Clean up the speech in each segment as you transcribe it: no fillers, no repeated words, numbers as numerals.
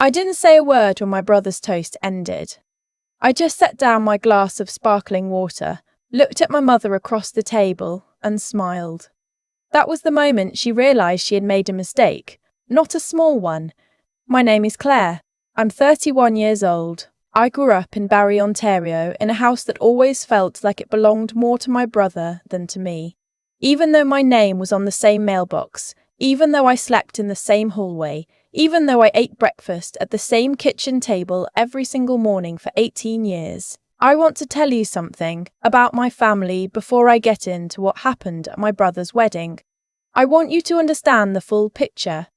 I didn't say a word when my brother's toast ended. I just set down my glass of sparkling water, looked at my mother across the table, and smiled. That was the moment she realised she had made a mistake, not a small one. My name is Claire. I'm 31 years old. I grew up in Barrie, Ontario, in a house that always felt like it belonged more to my brother than to me. Even though my name was on the same mailbox, even though I slept in the same hallway, even though I ate breakfast at the same kitchen table every single morning for 18 years. I want to tell you something about my family before I get into what happened at my brother's wedding. I want you to understand the full picture,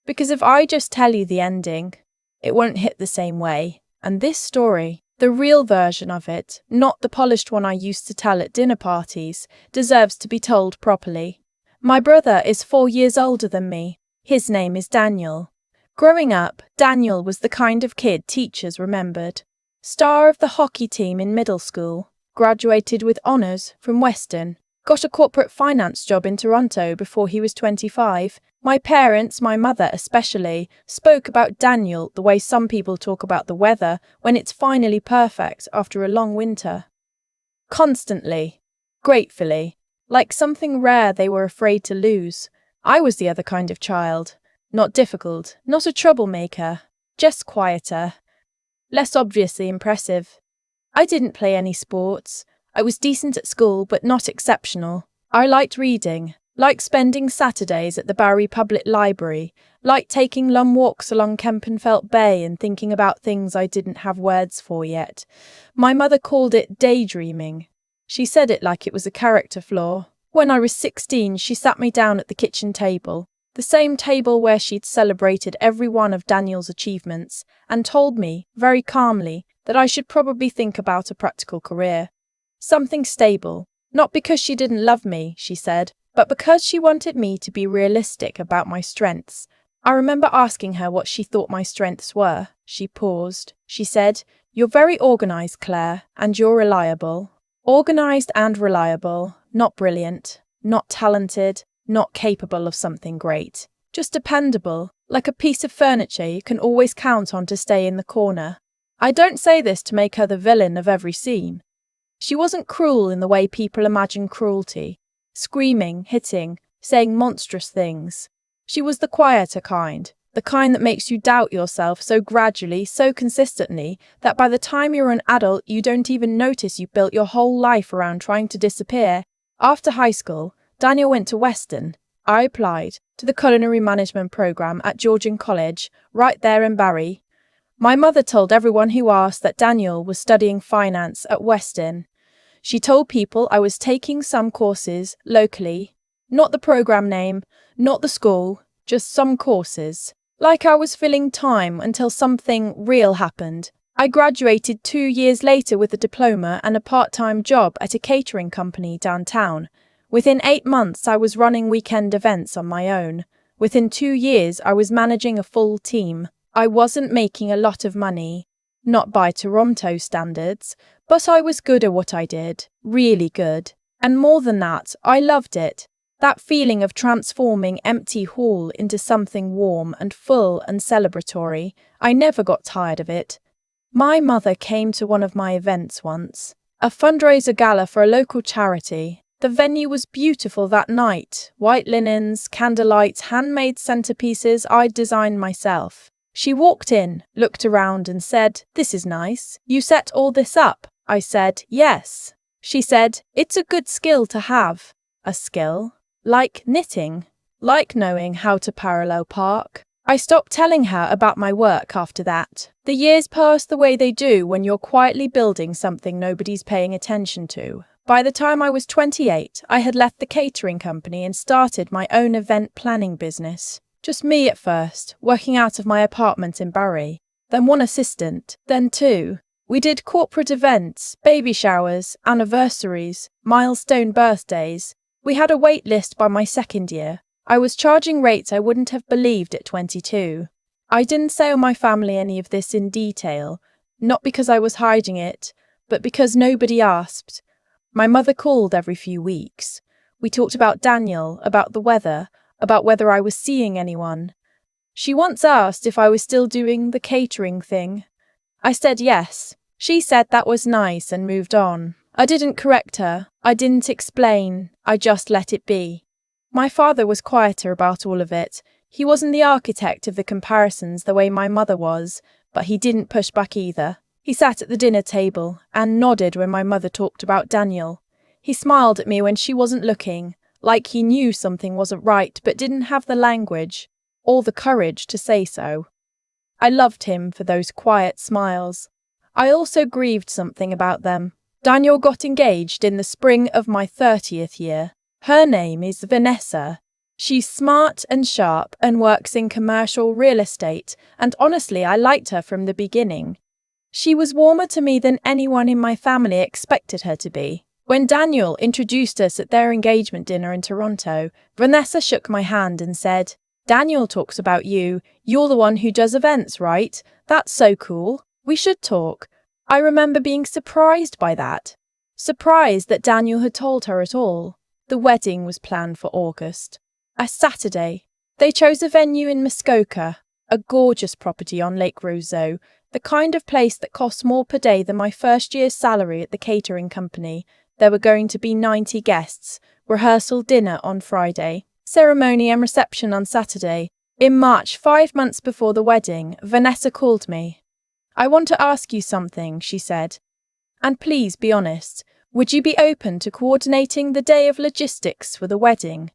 because if I just tell you the ending, it won't hit the same way. And this story, the real version of it, not the polished one I used to tell at dinner parties, deserves to be told properly. My brother is 4 years older than me. His name is Daniel. Growing up, Daniel was the kind of kid teachers remembered. Star of the hockey team in middle school, graduated with honours from Western, got a corporate finance job in Toronto before he was 25. My parents, my mother especially, spoke about Daniel the way some people talk about the weather when it's finally perfect after a long winter. Constantly. Gratefully. Like something rare they were afraid to lose. I was the other kind of child. Not difficult, not a troublemaker, just quieter. Less obviously impressive. I didn't play any sports. I was decent at school, but not exceptional. I liked reading, liked spending Saturdays at the Barrie Public Library, liked taking long walks along Kempenfelt Bay and thinking about things I didn't have words for yet. My mother called it daydreaming. She said it like it was a character flaw. When I was 16, she sat me down at the kitchen table, the same table where she'd celebrated every one of Daniel's achievements, and told me, very calmly, that I should probably think about a practical career. Something stable. Not because she didn't love me, she said, but because she wanted me to be realistic about my strengths. I remember asking her what she thought my strengths were. She paused. She said, "You're very organised, Claire, and you're reliable." Organised and reliable, not brilliant, not talented, not capable of something great. Just dependable, like a piece of furniture you can always count on to stay in the corner. I don't say this to make her the villain of every scene. She wasn't cruel in the way people imagine cruelty. Screaming, hitting, saying monstrous things. She was the quieter kind, the kind that makes you doubt yourself so gradually, so consistently, that by the time you're an adult you don't even notice you built your whole life around trying to disappear. After high school, Daniel went to Western. I applied to the culinary management program at Georgian College, right there in Barrie. My mother told everyone who asked that Daniel was studying finance at Western. She told people I was taking some courses locally, not the program name, not the school, just some courses. Like I was filling time until something real happened. I graduated 2 years later with a diploma and a part-time job at a catering company downtown. Within 8 months, I was running weekend events on my own. Within 2 years, I was managing a full team. I wasn't making a lot of money, not by Toronto standards, but I was good at what I did, really good. And more than that, I loved it. That feeling of transforming empty hall into something warm and full and celebratory. I never got tired of it. My mother came to one of my events once, a fundraiser gala for a local charity. The venue was beautiful that night. White linens, candlelight, handmade centerpieces I'd designed myself. She walked in, looked around and said, "This is nice. You set all this up?" I said, "Yes." She said, "It's a good skill to have." A skill? Like knitting? Like knowing how to parallel park? I stopped telling her about my work after that. The years passed the way they do when you're quietly building something nobody's paying attention to. By the time I was 28, I had left the catering company and started my own event planning business. Just me at first, working out of my apartment in Barrie. Then one assistant, then two. We did corporate events, baby showers, anniversaries, milestone birthdays. We had a wait list by my second year. I was charging rates I wouldn't have believed at 22. I didn't tell my family any of this in detail, not because I was hiding it, but because nobody asked. My mother called every few weeks. We talked about Daniel, about the weather, about whether I was seeing anyone. She once asked if I was still doing the catering thing. I said yes. She said that was nice and moved on. I didn't correct her. I didn't explain. I just let it be. My father was quieter about all of it. He wasn't the architect of the comparisons the way my mother was, but he didn't push back either. He sat at the dinner table and nodded when my mother talked about Daniel. He smiled at me when she wasn't looking, like he knew something wasn't right but didn't have the language or the courage to say so. I loved him for those quiet smiles. I also grieved something about them. Daniel got engaged in the spring of my 30th year. Her name is Vanessa. She's smart and sharp and works in commercial real estate, and honestly, I liked her from the beginning. She was warmer to me than anyone in my family expected her to be. When Daniel introduced us at their engagement dinner in Toronto, Vanessa shook my hand and said, "Daniel talks about you. You're the one who does events, right? That's so cool. We should talk." I remember being surprised by that. Surprised that Daniel had told her at all. The wedding was planned for August. A Saturday. They chose a venue in Muskoka, a gorgeous property on Lake Roseau, the kind of place that costs more per day than my first year's salary at the catering company. There were going to be 90 guests, rehearsal dinner on Friday, ceremony and reception on Saturday. In March, 5 months before the wedding, Vanessa called me. "I want to ask you something," she said. "And please be honest. Would you be open to coordinating the day of logistics for the wedding?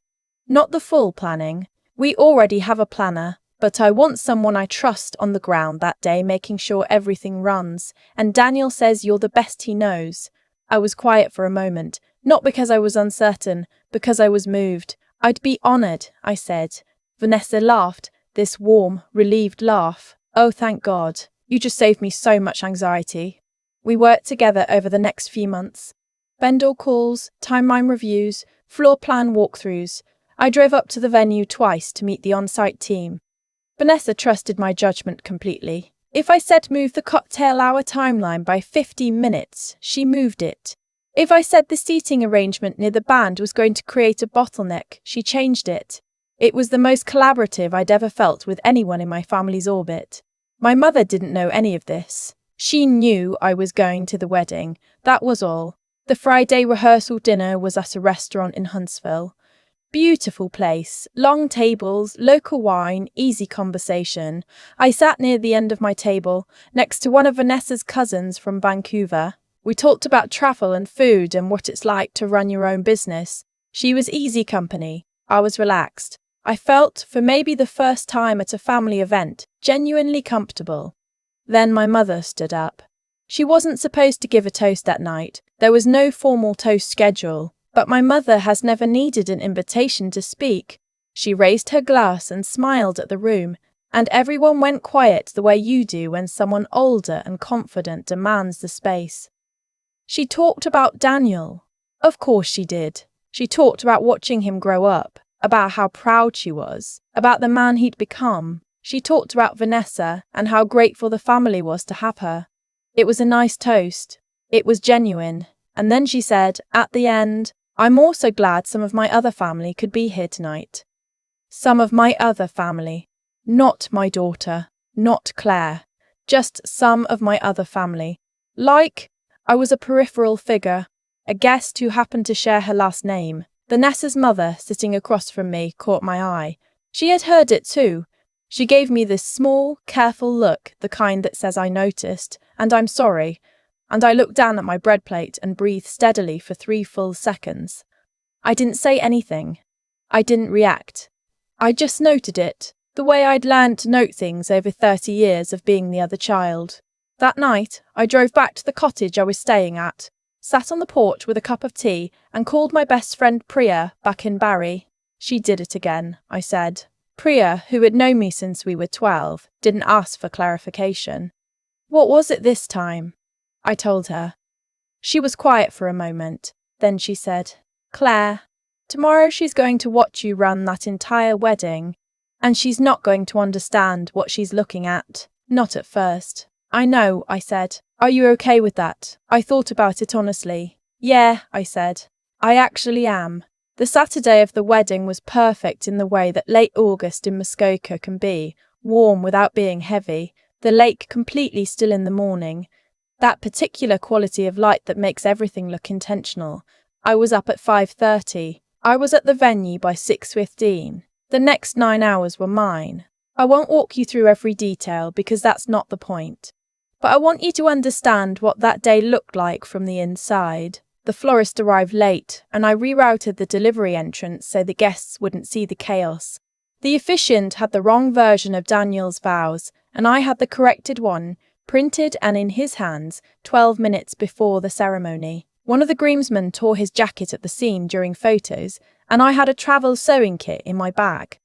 Not the full planning. We already have a planner, but I want someone I trust on the ground that day, making sure everything runs. And Daniel says you're the best he knows." I was quiet for a moment, not because I was uncertain, because I was moved. "I'd be honored," I said. Vanessa laughed, this warm, relieved laugh. "Oh, thank God. You just saved me so much anxiety." We worked together over the next few months. Vendor calls, timeline reviews, floor plan walkthroughs. I drove up to the venue twice to meet the on-site team. Vanessa trusted my judgment completely. If I said move the cocktail hour timeline by 15 minutes, she moved it. If I said the seating arrangement near the band was going to create a bottleneck, she changed it. It was the most collaborative I'd ever felt with anyone in my family's orbit. My mother didn't know any of this. She knew I was going to the wedding. That was all. The Friday rehearsal dinner was at a restaurant in Huntsville. Beautiful place, long tables, local wine, easy conversation. I sat near the end of my table, next to one of Vanessa's cousins from Vancouver. We talked about travel and food and what it's like to run your own business. She was easy company. I was relaxed. I felt, for maybe the first time at a family event, genuinely comfortable. Then my mother stood up. She wasn't supposed to give a toast that night. There was no formal toast schedule, but my mother has never needed an invitation to speak. She raised her glass and smiled at the room, and everyone went quiet the way you do when someone older and confident demands the space. She talked about Daniel. Of course she did. She talked about watching him grow up, about how proud she was, about the man he'd become. She talked about Vanessa and how grateful the family was to have her. It was a nice toast. It was genuine. And then she said, at the end, "I'm also glad some of my other family could be here tonight." Some of my other family. Not my daughter. Not Claire. Just some of my other family. Like, I was a peripheral figure, a guest who happened to share her last name. Vanessa's mother, sitting across from me, caught my eye. She had heard it too. She gave me this small, careful look, the kind that says I noticed, and I'm sorry, and I looked down at my bread plate and breathed steadily for 3 full seconds. I didn't say anything. I didn't react. I just noted it, the way I'd learned to note things over 30 years of being the other child. That night, I drove back to the cottage I was staying at, sat on the porch with a cup of tea, and called my best friend Priya back in Barrie. She did it again, I said. Priya, who had known me since we were 12, didn't ask for clarification. What was it this time? I told her. She was quiet for a moment. Then she said, "Claire, tomorrow she's going to watch you run that entire wedding, and she's not going to understand what she's looking at. Not at first." "I know," I said. "Are you okay with that?" I thought about it honestly. "Yeah," I said. "I actually am." The Saturday of the wedding was perfect in the way that late August in Muskoka can be. warm without being heavy, the lake completely still in the morning. That particular quality of light that makes everything look intentional. I was up at 5:30. I was at the venue by 6:15. The next 9 hours were mine. I won't walk you through every detail because that's not the point. But I want you to understand what that day looked like from the inside. The florist arrived late, and I rerouted the delivery entrance so the guests wouldn't see the chaos. The officiant had the wrong version of Daniel's vows, and I had the corrected one, printed and in his hands, 12 minutes before the ceremony. One of the groomsmen tore his jacket at the scene during photos, and I had a travel sewing kit in my bag.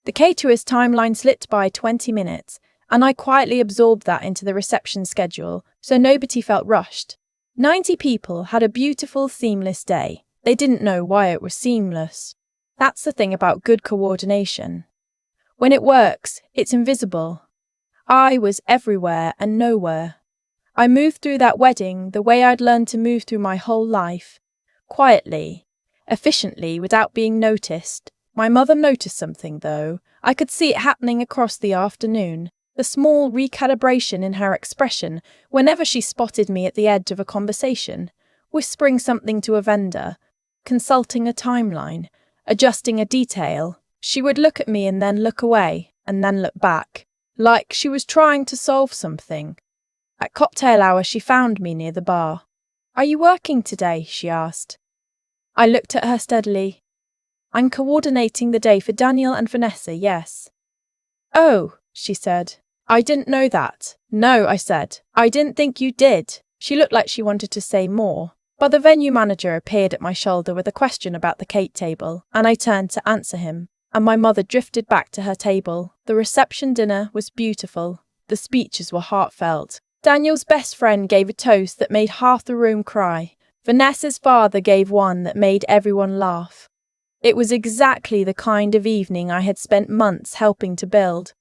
The caterer's timeline slipped by 20 minutes, and I quietly absorbed that into the reception schedule, so nobody felt rushed. 90 people had a beautiful, seamless day. They didn't know why it was seamless. That's the thing about good coordination. When it works, it's invisible. I was everywhere and nowhere. I moved through that wedding the way I'd learned to move through my whole life. Quietly, efficiently, without being noticed. My mother noticed something, though. I could see it happening across the afternoon. The small recalibration in her expression whenever she spotted me at the edge of a conversation, whispering something to a vendor, consulting a timeline, adjusting a detail. She would look at me and then look away, and then look back, like she was trying to solve something. At cocktail hour, she found me near the bar. "Are you working today?" she asked. I looked at her steadily. "I'm coordinating the day for Daniel and Vanessa, yes." "Oh," she said. "I didn't know that." "No," I said. "I didn't think you did." She looked like she wanted to say more, but the venue manager appeared at my shoulder with a question about the cake table, and I turned to answer him, and my mother drifted back to her table. The reception dinner was beautiful. The speeches were heartfelt. Daniel's best friend gave a toast that made half the room cry. Vanessa's father gave one that made everyone laugh. It was exactly the kind of evening I had spent months helping to build.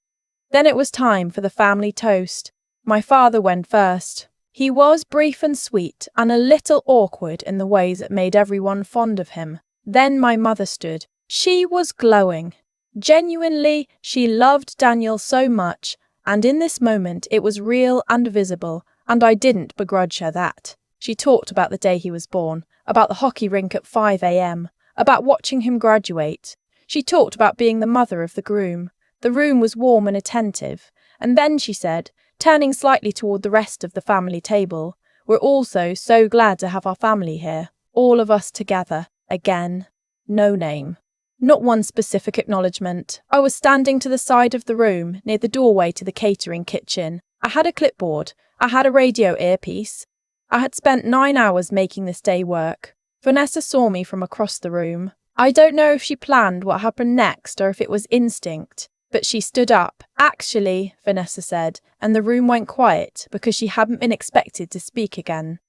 Then it was time for the family toast. My father went first. He was brief and sweet, and a little awkward in the ways that made everyone fond of him. Then my mother stood. She was glowing. Genuinely, she loved Daniel so much, and in this moment it was real and visible, and I didn't begrudge her that. She talked about the day he was born, about the hockey rink at 5 a.m., about watching him graduate. She talked about being the mother of the groom. The room was warm and attentive, and then she said, turning slightly toward the rest of the family table, "We're also so glad to have our family here, all of us together, again." No name. Not one specific acknowledgement. I was standing to the side of the room, near the doorway to the catering kitchen. I had a clipboard. I had a radio earpiece. I had spent 9 hours making this day work. Vanessa saw me from across the room. I don't know if she planned what happened next or if it was instinct. But she stood up. "Actually," Vanessa said, and the room went quiet because she hadn't been expected to speak again.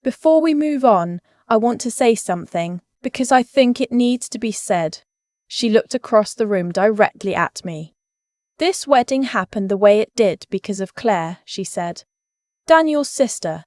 "Before we move on, I want to say something, because I think it needs to be said." She looked across the room directly at me. "This wedding happened the way it did because of Claire," she said. "Daniel's sister.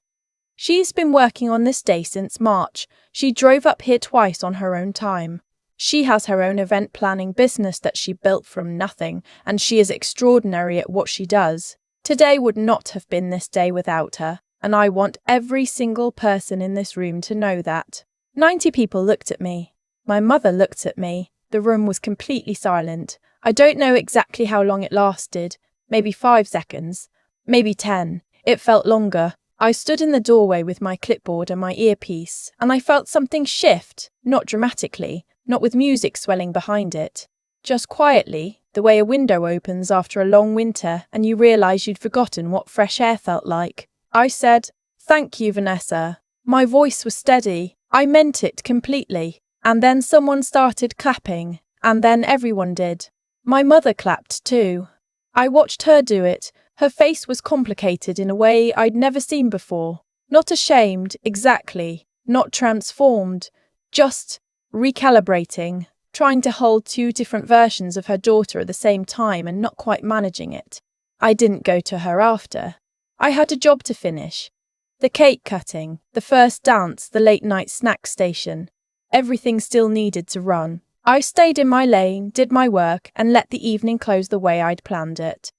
She's been working on this day since March. She drove up here twice on her own time. She has her own event planning business that she built from nothing, and she is extraordinary at what she does. Today would not have been this day without her, and I want every single person in this room to know that." 90 people looked at me. My mother looked at me. The room was completely silent. I don't know exactly how long it lasted. Maybe 5 seconds. Maybe 10. It felt longer. I stood in the doorway with my clipboard and my earpiece, and I felt something shift, not dramatically, not with music swelling behind it. Just quietly, the way a window opens after a long winter and you realise you'd forgotten what fresh air felt like. I said, "Thank you, Vanessa." My voice was steady. I meant it completely. And then someone started clapping, and then everyone did. My mother clapped too. I watched her do it. Her face was complicated in a way I'd never seen before. Not ashamed, exactly. Not transformed. Just recalibrating, trying to hold 2 different versions of her daughter at the same time and not quite managing it. I didn't go to her after. I had a job to finish. The cake cutting, the first dance, the late night snack station. Everything still needed to run. I stayed in my lane, did my work, and let the evening close the way I'd planned it.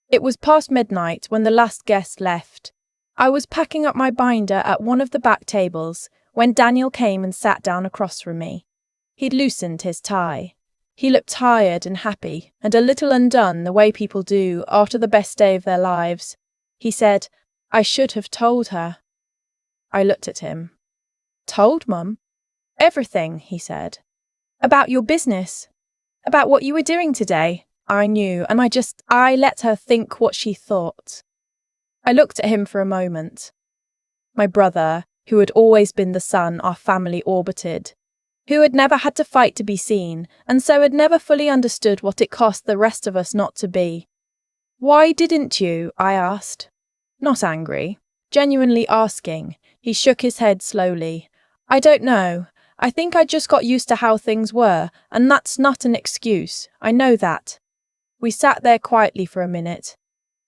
It was past midnight when the last guest left. I was packing up my binder at one of the back tables when Daniel came and sat down across from me. He'd loosened his tie. He looked tired and happy, and a little undone the way people do after the best day of their lives. He said, "I should have told her." I looked at him. "Told, Mum?" "Everything," he said. "About your business. About what you were doing today." I knew, and I let her think what she thought. I looked at him for a moment. My brother, who had always been the sun our family orbited, who had never had to fight to be seen, and so had never fully understood what it cost the rest of us not to be. "Why didn't you?" I asked. Not angry, genuinely asking. He shook his head slowly. "I don't know. I think I just got used to how things were, and that's not an excuse. I know that." We sat there quietly for a minute.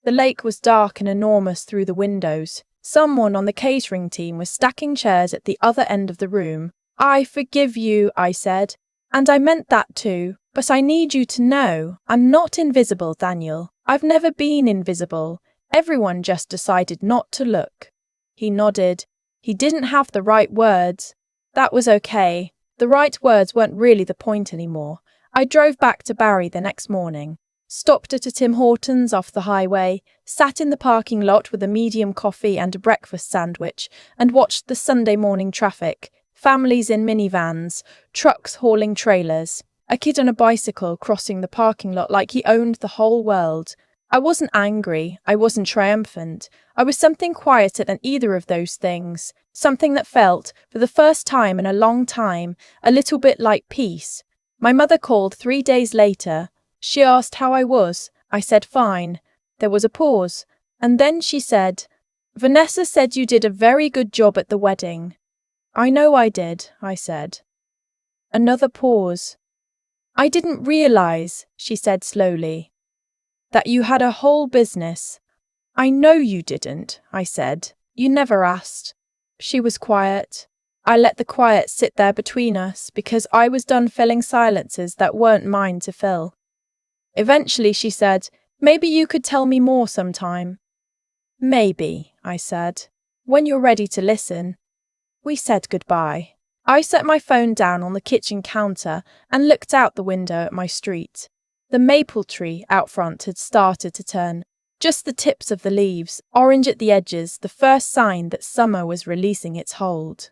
The lake was dark and enormous through the windows. Someone on the catering team was stacking chairs at the other end of the room. "I forgive you," I said. "And I meant that too. But I need you to know, I'm not invisible, Daniel. I've never been invisible. Everyone just decided not to look." He nodded. He didn't have the right words. That was okay. The right words weren't really the point anymore. I drove back to Barry the next morning. Stopped at a Tim Hortons off the highway, sat in the parking lot with a medium coffee and a breakfast sandwich, and watched the Sunday morning traffic. Families in minivans, trucks hauling trailers, a kid on a bicycle crossing the parking lot like he owned the whole world. I wasn't angry, I wasn't triumphant. I was something quieter than either of those things, something that felt, for the first time in a long time, a little bit like peace. My mother called 3 days later. She asked how I was. I said fine. There was a pause, and then she said, "Vanessa said you did a very good job at the wedding." "I know I did," I said. Another pause. "I didn't realize," she said slowly, "that you had a whole business." "I know you didn't," I said. "You never asked." She was quiet. I let the quiet sit there between us because I was done filling silences that weren't mine to fill. Eventually she said, "Maybe you could tell me more sometime." "Maybe," I said, "when you're ready to listen." We said goodbye. I set my phone down on the kitchen counter and looked out the window at my street. The maple tree out front had started to turn. Just the tips of the leaves, orange at the edges, the first sign that summer was releasing its hold.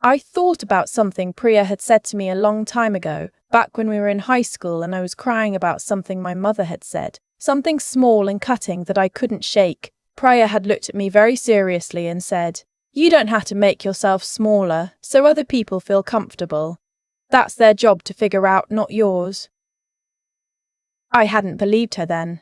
I thought about something Priya had said to me a long time ago, back when we were in high school and I was crying about something my mother had said, something small and cutting that I couldn't shake. Priya had looked at me very seriously and said, "You don't have to make yourself smaller so other people feel comfortable. That's their job to figure out, not yours." I hadn't believed her then.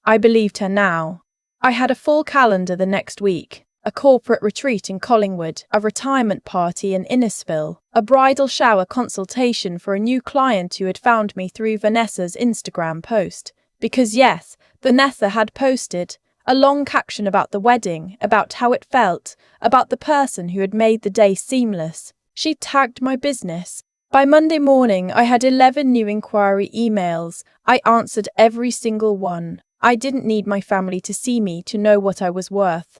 I believed her now. I had a full calendar the next week. A corporate retreat in Collingwood, a retirement party in Innisfil, a bridal shower consultation for a new client who had found me through Vanessa's Instagram post. Because yes, Vanessa had posted a long caption about the wedding, about how it felt, about the person who had made the day seamless. She tagged my business. By Monday morning, I had 11 new inquiry emails. I answered every single one. I didn't need my family to see me to know what I was worth.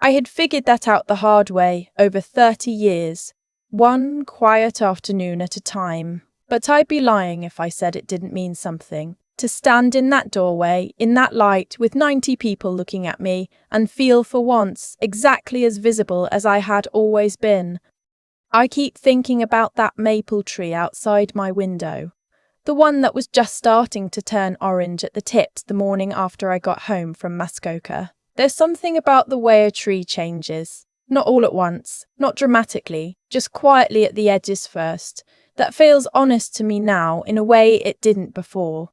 I had figured that out the hard way over 30 years, one quiet afternoon at a time. But I'd be lying if I said it didn't mean something. To stand in that doorway, in that light, with 90 people looking at me, and feel for once exactly as visible as I had always been. I keep thinking about that maple tree outside my window, the one that was just starting to turn orange at the tips the morning after I got home from Muskoka. There's something about the way a tree changes, not all at once, not dramatically, just quietly at the edges first, that feels honest to me now in a way it didn't before.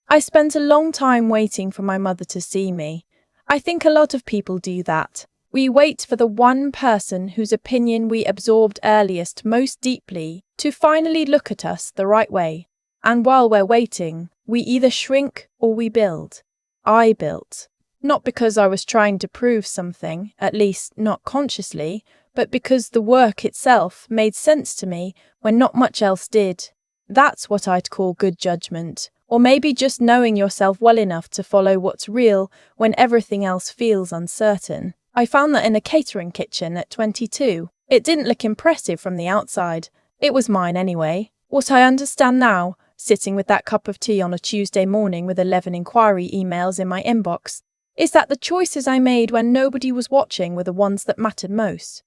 I spent a long time waiting for my mother to see me. I think a lot of people do that. We wait for the one person whose opinion we absorbed earliest most deeply to finally look at us the right way. And while we're waiting, we either shrink or we build. I built. Not because I was trying to prove something, at least not consciously, but because the work itself made sense to me when not much else did. That's what I'd call good judgment, Or maybe just knowing yourself well enough to follow what's real when everything else feels uncertain. I found that in a catering kitchen at 22. It didn't look impressive from the outside. It was mine anyway. What I understand now, sitting with that cup of tea on a Tuesday morning with 11 inquiry emails in my inbox, is that the choices I made when nobody was watching were the ones that mattered most.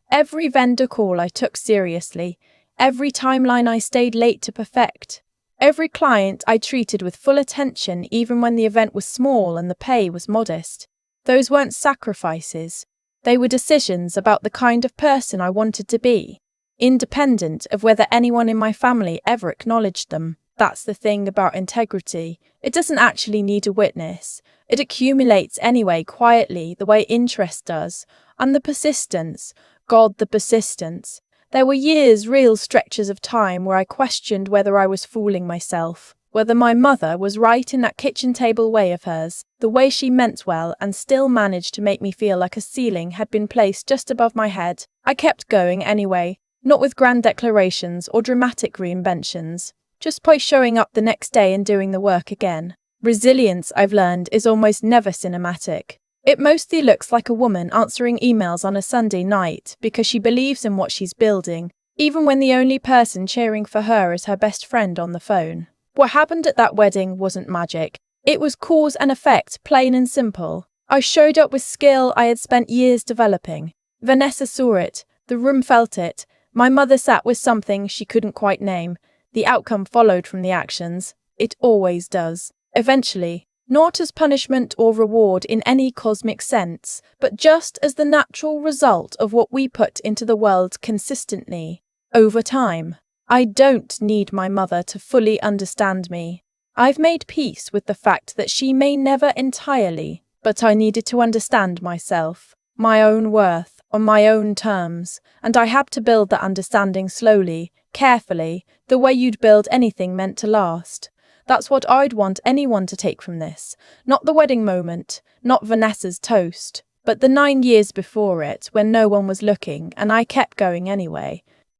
Every vendor call I took seriously, every timeline I stayed late to perfect, every client I treated with full attention even when the event was small and the pay was modest. Those weren't sacrifices. They were decisions about the kind of person I wanted to be, independent of whether anyone in my family ever acknowledged them. That's the thing about integrity. It doesn't actually need a witness. It accumulates anyway, quietly, the way interest does. And the persistence. God, the persistence. There were years, real stretches of time where I questioned whether I was fooling myself, whether my mother was right in that kitchen table way of hers, the way she meant well and still managed to make me feel like a ceiling had been placed just above my head. I kept going anyway, not with grand declarations or dramatic reinventions, just by showing up the next day and doing the work again. Resilience, I've learned, is almost never cinematic. It mostly looks like a woman answering emails on a Sunday night because she believes in what she's building, even when the only person cheering for her is her best friend on the phone. What happened at that wedding wasn't magic. It was cause and effect, plain and simple. I showed up with skill I had spent years developing. Vanessa saw it. The room felt it. My mother sat with something she couldn't quite name. The outcome followed from the actions. It always does. Eventually. Not as punishment or reward in any cosmic sense, but just as the natural result of what we put into the world consistently, over time. I don't need my mother to fully understand me. I've made peace with the fact that she may never entirely, but I needed to understand myself, my own worth, on my own terms, and I had to build that understanding slowly, carefully, the way you'd build anything meant to last. That's what I'd want anyone to take from this. Not the wedding moment, not Vanessa's toast, but the 9 years before it when no one was looking and I kept going anyway.